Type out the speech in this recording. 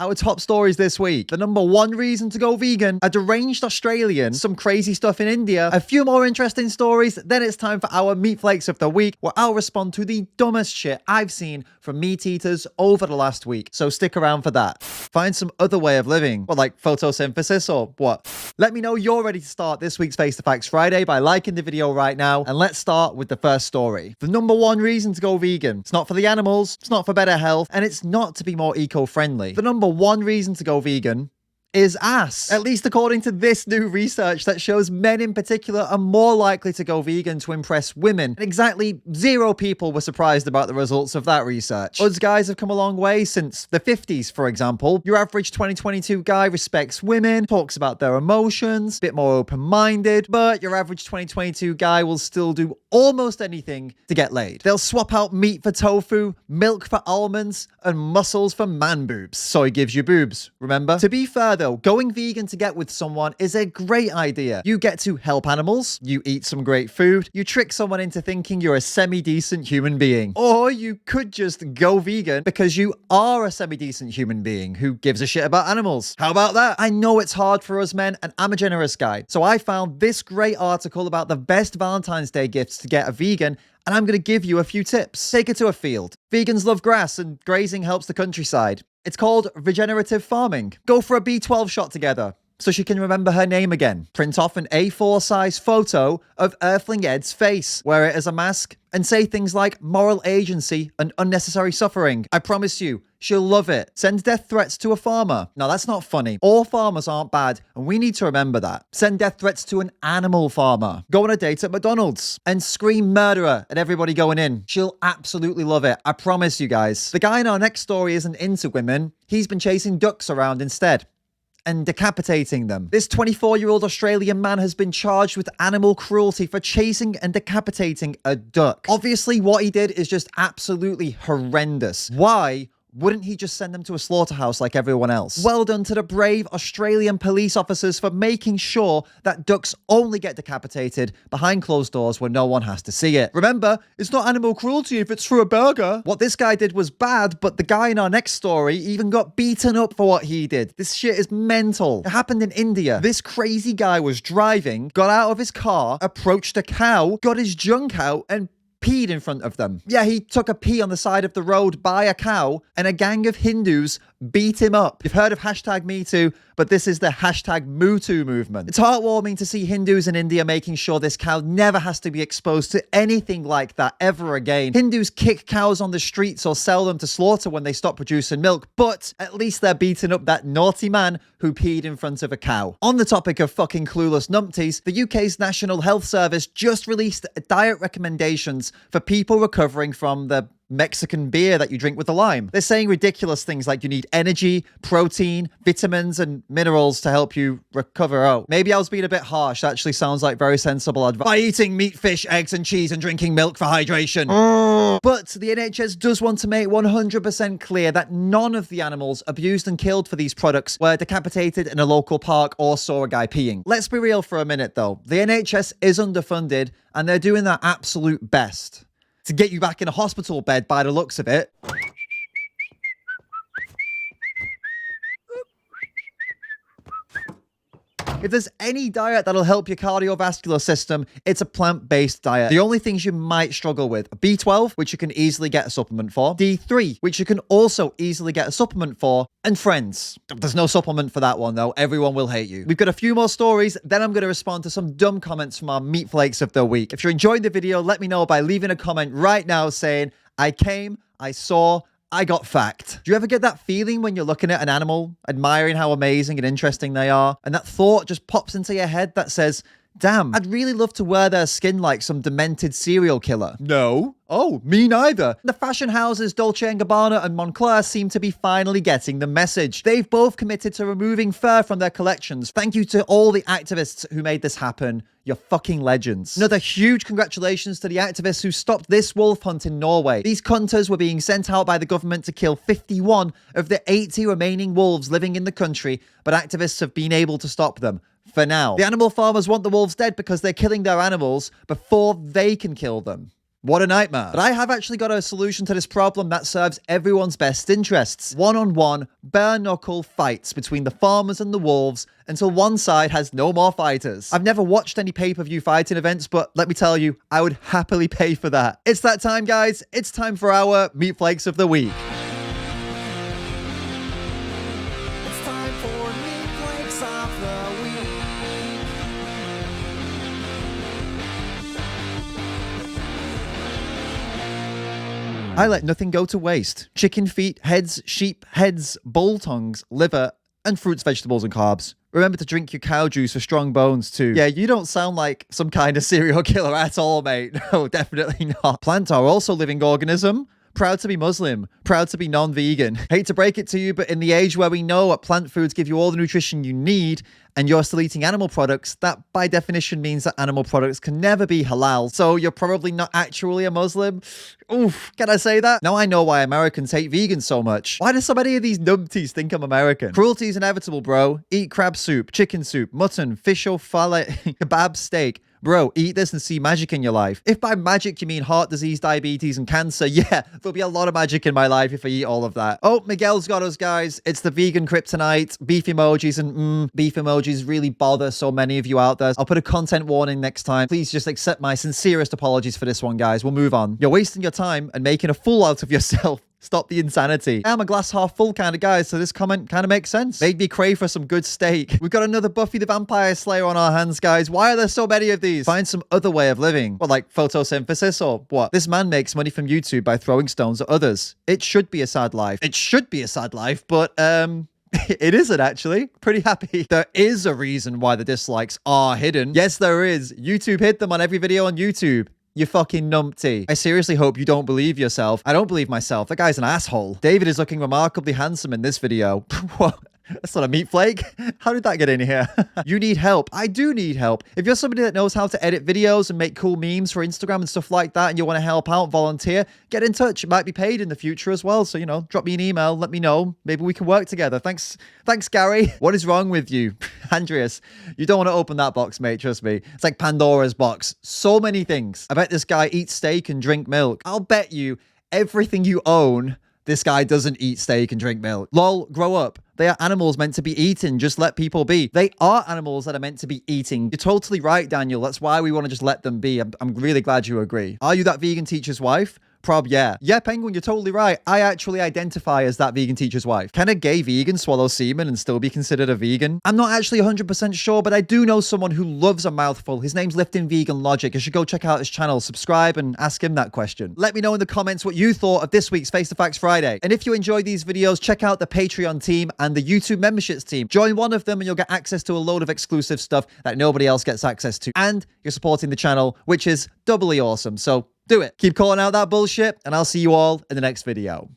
our top stories this week. The number one reason to go vegan, a deranged Australian, some crazy stuff in India, a few more interesting stories, then it's time for our meat flakes of the week, where I'll respond to the dumbest shit I've seen from meat eaters over the last week. So stick around for that. Find some other way of living. What, like photosynthesis or what? Let me know you're ready to start this week's Face the Facts Friday by liking the video right now, and let's start with the first story. The number one reason to go vegan. It's not for the animals, it's not for better health, and it's not to be more eco-friendly. The number one reason to go vegan is ass. At least according to this new research that shows men in particular are more likely to go vegan to impress women. And exactly 0 people were surprised about the results of that research. Us guys have come a long way since the 50s, for example. Your average 2022 guy respects women, talks about their emotions, a bit more open-minded, but your average 2022 guy will still do almost anything to get laid. They'll swap out meat for tofu, milk for almonds, and muscles for man boobs. So he gives you boobs, remember? To be fair though, going vegan to get with someone is a great idea. You get to help animals, you eat some great food, you trick someone into thinking you're a semi-decent human being. Or you could just go vegan because you are a semi-decent human being who gives a shit about animals. How about that? I know it's hard for us men, and I'm a generous guy. So I found this great article about the best Valentine's Day gifts to get a vegan, and I'm going to give you a few tips. Take her to a field. Vegans love grass, and grazing helps the countryside. It's called regenerative farming. Go for a B12 shot together so she can remember her name again. Print off an A4 size photo of Earthling Ed's face. Wear it as a mask and say things like moral agency and unnecessary suffering. I promise you, she'll love it. Send death threats to a farmer. No, that's not funny. All farmers aren't bad, and we need to remember that. Send death threats to an animal farmer. Go on a date at McDonald's and scream murderer at everybody going in. She'll absolutely love it. I promise you guys. The guy in our next story isn't into women. He's been chasing ducks around instead and decapitating them. This 24-year-old Australian man has been charged with animal cruelty for chasing and decapitating a duck. Obviously, what he did is just absolutely horrendous. Why wouldn't he just send them to a slaughterhouse like everyone else? Well done to the brave Australian police officers for making sure that ducks only get decapitated behind closed doors where no one has to see it. Remember, it's not animal cruelty if it's for a burger. What this guy did was bad, but the guy in our next story even got beaten up for what he did. This shit is mental. It happened in India. This crazy guy was driving, got out of his car, approached a cow, got his junk out, and peed in front of them. Yeah, he took a pee on the side of the road by a cow, and a gang of Hindus beat him up. You've heard of hashtag #MeToo, but this is the hashtag #MooToo movement. It's heartwarming to see Hindus in India making sure this cow never has to be exposed to anything like that ever again. Hindus kick cows on the streets or sell them to slaughter when they stop producing milk, but at least they're beating up that naughty man who peed in front of a cow. On the topic of fucking clueless numpties, the UK's National Health Service just released diet recommendations for people recovering from the Mexican beer that you drink with a lime. They're saying ridiculous things like you need energy, protein, vitamins, and minerals to help you recover. Oh, maybe I was being a bit harsh. That actually sounds like very sensible advice. By eating meat, fish, eggs, and cheese and drinking milk for hydration. But the NHS does want to make 100% clear that none of the animals abused and killed for these products were decapitated in a local park or saw a guy peeing. Let's be real for a minute though. The NHS is underfunded and they're doing their absolute best to get you back in a hospital bed by the looks of it. If there's any diet that'll help your cardiovascular system, it's a plant-based diet. The only things you might struggle with are B12, which you can easily get a supplement for, D3, which you can also easily get a supplement for, and friends. There's no supplement for that one though. Everyone will hate you. We've got a few more stories, then I'm going to respond to some dumb comments from our meat flakes of the week. If you're enjoying the video, let me know by leaving a comment right now saying, I came, I saw, I got fact. Do you ever get that feeling when you're looking at an animal, admiring how amazing and interesting they are, and that thought just pops into your head that says, damn, I'd really love to wear their skin like some demented serial killer? No. Oh, me neither. The fashion houses Dolce & Gabbana and Moncler seem to be finally getting the message. They've both committed to removing fur from their collections. Thank you to all the activists who made this happen. You're fucking legends. Another huge congratulations to the activists who stopped this wolf hunt in Norway. These cunters were being sent out by the government to kill 51 of the 80 remaining wolves living in the country, but activists have been able to stop them. For now. The animal farmers want the wolves dead because they're killing their animals before they can kill them. What a nightmare. But I have actually got a solution to this problem that serves everyone's best interests. One-on-one, bare-knuckle fights between the farmers and the wolves until one side has no more fighters. I've never watched any pay-per-view fighting events, but let me tell you, I would happily pay for that. It's that time, guys. It's time for our Meat Flakes of the Week. I let nothing go to waste. Chicken feet, heads, sheep heads, bull tongues, liver, and fruits, vegetables, and carbs. Remember to drink your cow juice for strong bones too. Yeah, you don't sound like some kind of serial killer at all, mate. No, definitely not. Plants are also living organism. Proud to be Muslim, proud to be non-vegan. Hate to break it to you, but in the age where we know what plant foods give you all the nutrition you need, and you're still eating animal products, that by definition means that animal products can never be halal. So you're probably not actually a Muslim. Oof, can I say that? Now I know why Americans hate vegans so much. Why do so many of these numpties think I'm American? Cruelty is inevitable, bro. Eat crab soup, chicken soup, mutton, fish or fillet, kebab, steak. Bro, eat this and see magic in your life. If by magic you mean heart disease, diabetes, and cancer, yeah, there'll be a lot of magic in my life if I eat all of that. Oh, Miguel's got us, guys. It's the vegan kryptonite, beef emojis, and beef emojis really bother so many of you out there. I'll put a content warning next time. Please just accept my sincerest apologies for this one, guys. We'll move on. You're wasting your time and making a fool out of yourself. Stop the insanity. I'm a glass half full kind of guy, so this comment kind of makes sense. Made me crave for some good steak. We've got another Buffy the Vampire Slayer on our hands, guys. Why are there so many of these? Find some other way of living. What, like photosynthesis or what? This man makes money from YouTube by throwing stones at others. It should be a sad life. It should be a sad life, but it isn't actually. Pretty happy. There is a reason why the dislikes are hidden. Yes, there is. YouTube hid them on every video on YouTube. You fucking numpty. I seriously hope you don't believe yourself. I don't believe myself. That guy's an asshole. David is looking remarkably handsome in this video. What? That's not a meat flake. How did that get in here? You need help. I do need help. If you're somebody that knows how to edit videos and make cool memes for Instagram and stuff like that, and you want to help out, volunteer, get in touch. It might be paid in the future as well. So, you know, drop me an email. Let me know. Maybe we can work together. Thanks, Gary. What is wrong with you? Andreas, you don't want to open that box, mate. Trust me. It's like Pandora's box. So many things. I bet this guy eats steak and drink milk. I'll bet you everything you own, this guy doesn't eat steak and drink milk. Lol, grow up. They are animals meant to be eaten. Just let people be. They are animals that are meant to be eating. You're totally right, Daniel. That's why we want to just let them be. I'm really glad you agree. Are you that vegan teacher's wife? Prob, yeah. Yeah, Penguin, you're totally right. I actually identify as that vegan teacher's wife. Can a gay vegan swallow semen and still be considered a vegan? I'm not actually 100% sure, but I do know someone who loves a mouthful. His name's Lifting Vegan Logic. You should go check out his channel, subscribe, and ask him that question. Let me know in the comments what you thought of this week's Face the Facts Friday. And if you enjoy these videos, check out the Patreon team and the YouTube memberships team. Join one of them and you'll get access to a load of exclusive stuff that nobody else gets access to. And you're supporting the channel, which is doubly awesome. So do it. Keep calling out that bullshit, and I'll see you all in the next video.